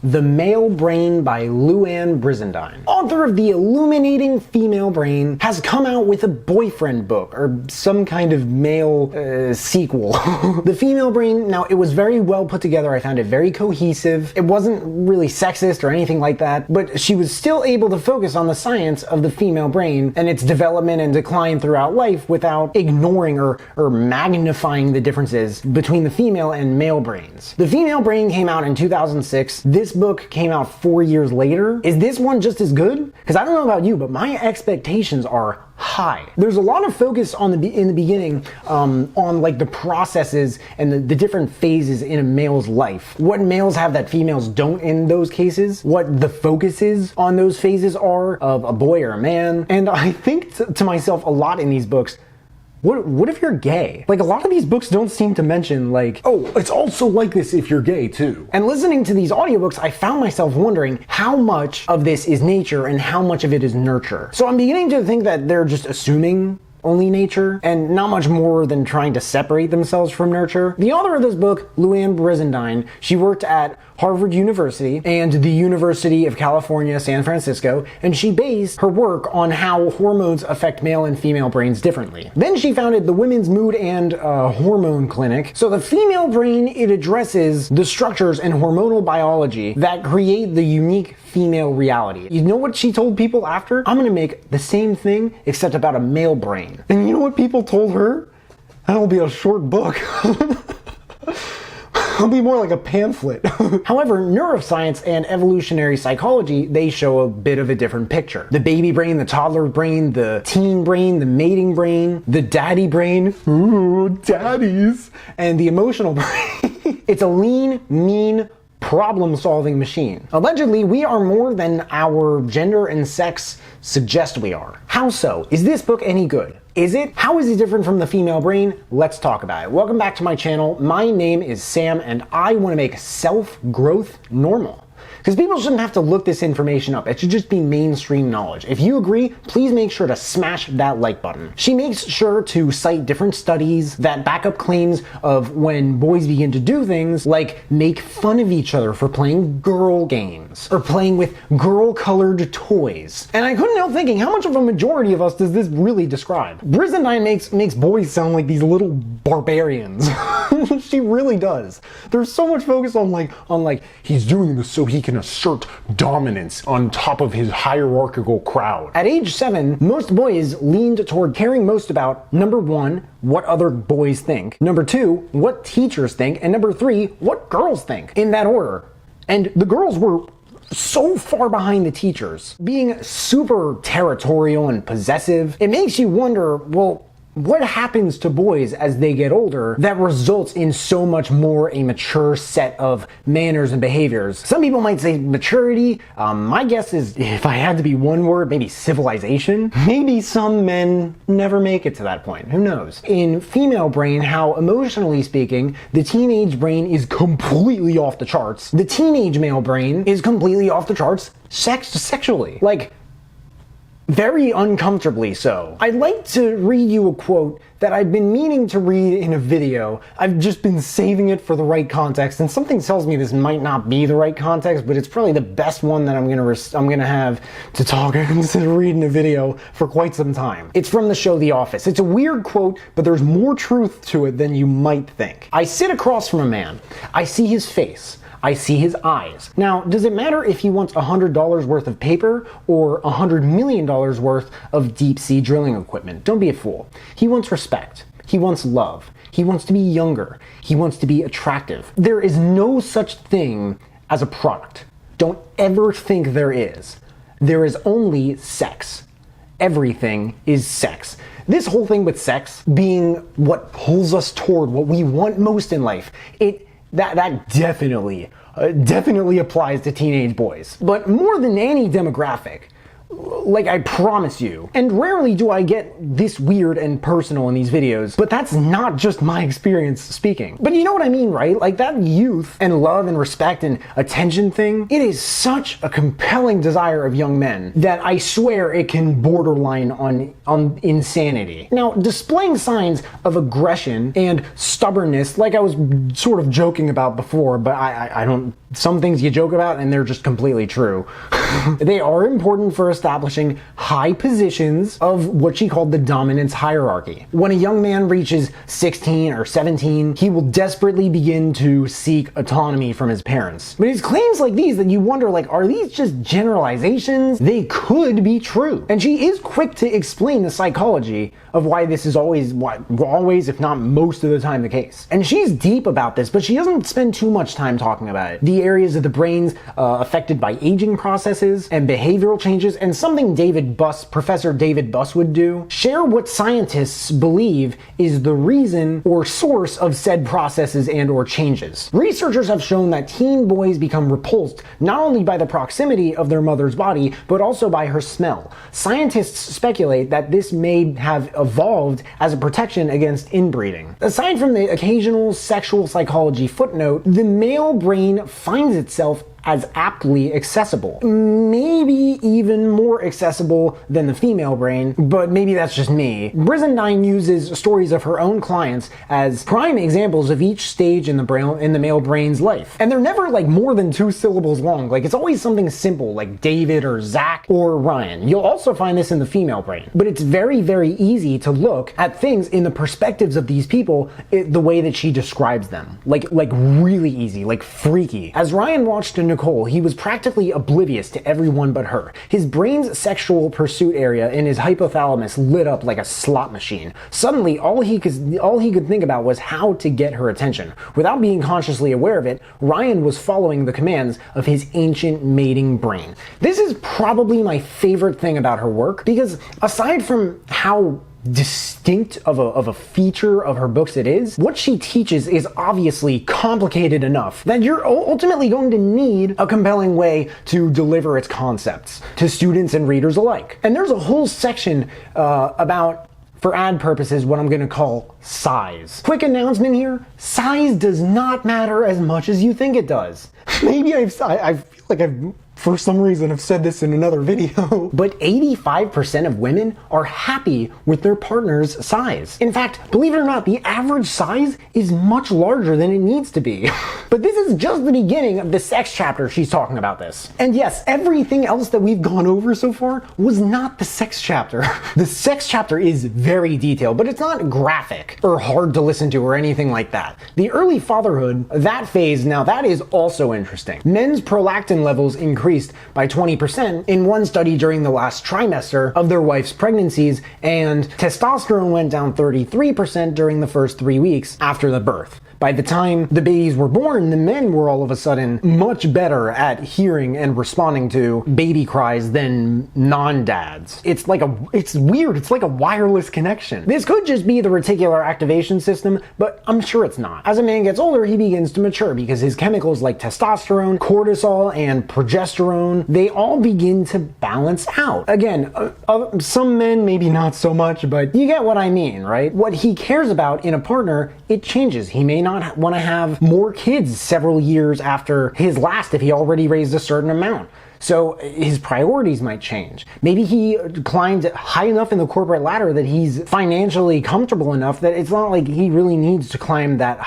The Male Brain by Louann Brizendine. Author of The Illuminating Female Brain has come out with a boyfriend book, or some kind of male sequel. The Female Brain, now it was very well put together. I found it very cohesive. It wasn't really sexist or anything like that, but she was still able to focus on the science of the female brain and its development and decline throughout life without ignoring or magnifying the differences between the female and male brains. The Female Brain came out in 2006. This book came out 4 years later. Is this one just as good? Because I don't know about you, but my expectations are high. There's a lot of focus in the beginning on like the processes and the different phases in a male's life. What males have that females don't in those cases. What the focuses on those phases are of a boy or a man. And I think to myself a lot in these books, what if you're gay? Like, a lot of these books don't seem to mention, like, oh, it's also like this if you're gay too. And listening to these audiobooks, I found myself wondering how much of this is nature and how much of it is nurture. So I'm beginning to think that they're just assuming only nature and not much more than trying to separate themselves from nurture. The author of this book, Louann Brizendine, she worked at Harvard University and the University of California, San Francisco, and she based her work on how hormones affect male and female brains differently. Then she founded the Women's Mood and Hormone Clinic. So the female brain, it addresses the structures and hormonal biology that create the unique female reality. You know what she told people after? I'm gonna make the same thing except about a male brain. And you know what people told her? That'll be a short book. It'll be more like a pamphlet. However, neuroscience and evolutionary psychology, they show a bit of a different picture. The baby brain, the toddler brain, the teen brain, the mating brain, the daddy brain, ooh, daddies, and the emotional brain. It's a lean, mean, problem-solving machine. Allegedly, we are more than our gender and sex suggest we are. How so? Is this book any good? Is it? How is it different from the female brain? Let's talk about it. Welcome back to my channel. My name is Sam, and I want to make self-growth normal. Because people shouldn't have to look this information up. It should just be mainstream knowledge. If you agree, please make sure to smash that like button. She makes sure to cite different studies that back up claims of when boys begin to do things like make fun of each other for playing girl games or playing with girl-colored toys. And I couldn't help thinking, how much of a majority of us does this really describe? Brizendine makes boys sound like these little barbarians. She really does. There's so much focus on like he's doing this so he can assert dominance on top of his hierarchical crowd. At age 7, most boys leaned toward caring most about, number 1, what other boys think, number 2, what teachers think, and number 3, what girls think, in that order. And the girls were so far behind the teachers. Being super territorial and possessive, it makes you wonder, well, what happens to boys as they get older that results in so much more a mature set of manners and behaviors? Some people might say maturity. My guess is, if I had to be one word, maybe civilization. Maybe some men never make it to that point. Who knows? In female brain, how emotionally speaking, the teenage brain is completely off the charts. The teenage male brain is completely off the charts sexually. Like, very uncomfortably so. I'd like to read you a quote that I've been meaning to read in a video. I've just been saving it for the right context, and something tells me this might not be the right context, but it's probably the best one that I'm gonna have to talk instead of reading a video for quite some time. It's from the show The Office. It's a weird quote, but there's more truth to it than you might think. I sit across from a man. I see his face. I see his eyes. Now, does it matter if he wants $100 worth of paper or $100 million worth of deep sea drilling equipment? Don't be a fool. He wants respect. He wants love. He wants to be younger. He wants to be attractive. There is no such thing as a product. Don't ever think there is. There is only sex. Everything is sex. This whole thing with sex being what pulls us toward what we want most in life, that definitely applies to teenage boys. But more than any demographic, Like, I promise you. And rarely do I get this weird and personal in these videos, but that's not just my experience speaking. But you know what I mean, right? Like, that youth and love and respect and attention thing, it is such a compelling desire of young men that I swear it can borderline on insanity. Now, displaying signs of aggression and stubbornness, like I was sort of joking about before, but I don't, some things you joke about and they're just completely true. They are important for establishing high positions of what she called the dominance hierarchy. When a young man reaches 16 or 17, he will desperately begin to seek autonomy from his parents. But it's claims like these that you wonder, like, are these just generalizations? They could be true. And she is quick to explain the psychology of why this is always, if not most of the time, the case. And she's deep about this, but she doesn't spend too much time talking about it. The areas of the brains affected by aging processes and behavioral changes, and something Professor David Buss would do, share what scientists believe is the reason or source of said processes and or changes. Researchers have shown that teen boys become repulsed not only by the proximity of their mother's body, but also by her smell. Scientists speculate that this may have evolved as a protection against inbreeding. Aside from the occasional sexual psychology footnote, the male brain finds itself as aptly accessible. Maybe even more accessible than the female brain, but maybe that's just me. Brizendine uses stories of her own clients as prime examples of each stage in the male brain's life. And they're never like more than 2 syllables long. Like, it's always something simple like David or Zach or Ryan. You'll also find this in the female brain. But it's very, very easy to look at things in the perspectives of these people the way that she describes them. Like really easy, like freaky. As Ryan watched Nicole, he was practically oblivious to everyone but her. His brain's sexual pursuit area in his hypothalamus lit up like a slot machine. Suddenly, all he could think about was how to get her attention. Without being consciously aware of it, Ryan was following the commands of his ancient mating brain. This is probably my favorite thing about her work, because aside from how distinct of a feature of her books it is, what she teaches is obviously complicated enough that you're ultimately going to need a compelling way to deliver its concepts to students and readers alike. And there's a whole section about, for ad purposes, what I'm going to call size. Quick announcement here: size does not matter as much as you think it does. Maybe I feel like I've for some reason I've said this in another video, but 85% of women are happy with their partner's size. In fact, believe it or not, the average size is much larger than it needs to be. But this is just the beginning of the sex chapter. She's talking about this. And yes, everything else that we've gone over so far was not the sex chapter. The sex chapter is very detailed, but it's not graphic or hard to listen to or anything like that. The early fatherhood, that phase, now that is also interesting. Men's prolactin levels increased by 20% in one study during the last trimester of their wife's pregnancies, and testosterone went down 33% during the first 3 weeks after the birth. By the time the babies were born, the men were all of a sudden much better at hearing and responding to baby cries than non-dads. It's weird. It's like a wireless connection. This could just be the reticular activation system, but I'm sure it's not. As a man gets older, he begins to mature because his chemicals like testosterone, cortisol, and progesterone, they all begin to balance out. Again, some men maybe not so much, but you get what I mean, right? What he cares about in a partner, it changes. He may not want to have more kids several years after his last if he already raised a certain amount. So his priorities might change. Maybe he climbed high enough in the corporate ladder that he's financially comfortable enough that it's not like he really needs to climb that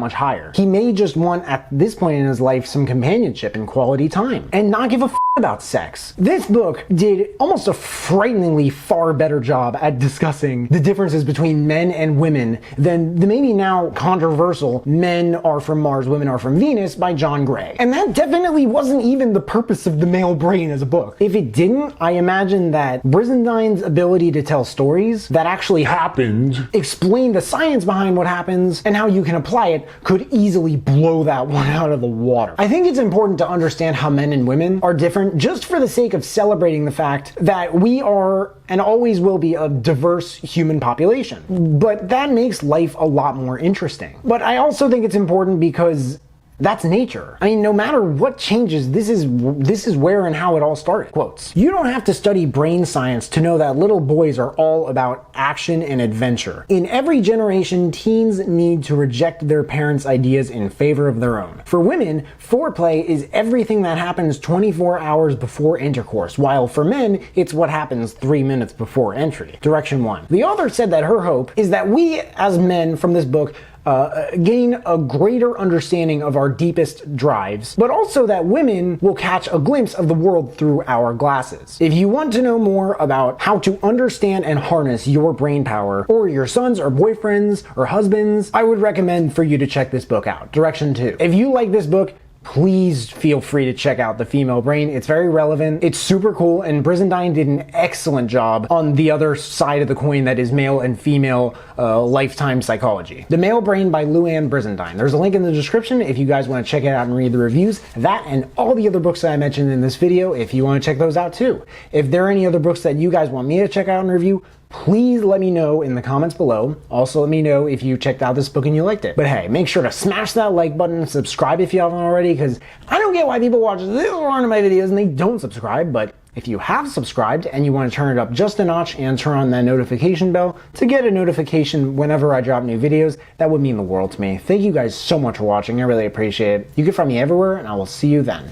much higher. He may just want, at this point in his life, some companionship and quality time, and not give a about sex. This book did almost a frighteningly far better job at discussing the differences between men and women than the maybe now controversial Men Are From Mars, Women Are From Venus by John Gray. And that definitely wasn't even the purpose of the male brain as a book. If it didn't, I imagine that Brizendine's ability to tell stories that actually happened, explain the science behind what happens, and how you can apply it could easily blow that one out of the water. I think it's important to understand how men and women are different, just for the sake of celebrating the fact that we are and always will be a diverse human population. But that makes life a lot more interesting. But I also think it's important because That's nature. I mean, no matter what changes, this is where and how it all started. Quotes. You don't have to study brain science to know that little boys are all about action and adventure. In every generation, teens need to reject their parents' ideas in favor of their own. For women, foreplay is everything that happens 24 hours before intercourse, while for men, it's what happens 3 minutes before entry. Direction 1. The author said that her hope is that we, as men from this book, gain a greater understanding of our deepest drives, but also that women will catch a glimpse of the world through our glasses. If you want to know more about how to understand and harness your brain power, or your sons or boyfriends or husbands, I would recommend for you to check this book out. Direction 2. If you like this book, please feel free to check out The Female Brain. It's very relevant, it's super cool, and Brizendine did an excellent job on the other side of the coin that is male and female lifetime psychology. The Male Brain by Louann Brizendine. There's a link in the description if you guys want to check it out and read the reviews. That and all the other books that I mentioned in this video, if you want to check those out too. If there are any other books that you guys want me to check out and review, please let me know in the comments below. Also, let me know if you checked out this book and you liked it. But hey, make sure to smash that like button, subscribe if you haven't already, because I don't get why people watch this one of my videos and they don't subscribe. But if you have subscribed and you want to turn it up just a notch and turn on that notification bell to get a notification whenever I drop new videos, that would mean the world to me. Thank you guys so much for watching. I really appreciate it. You can find me everywhere, and I will see you then.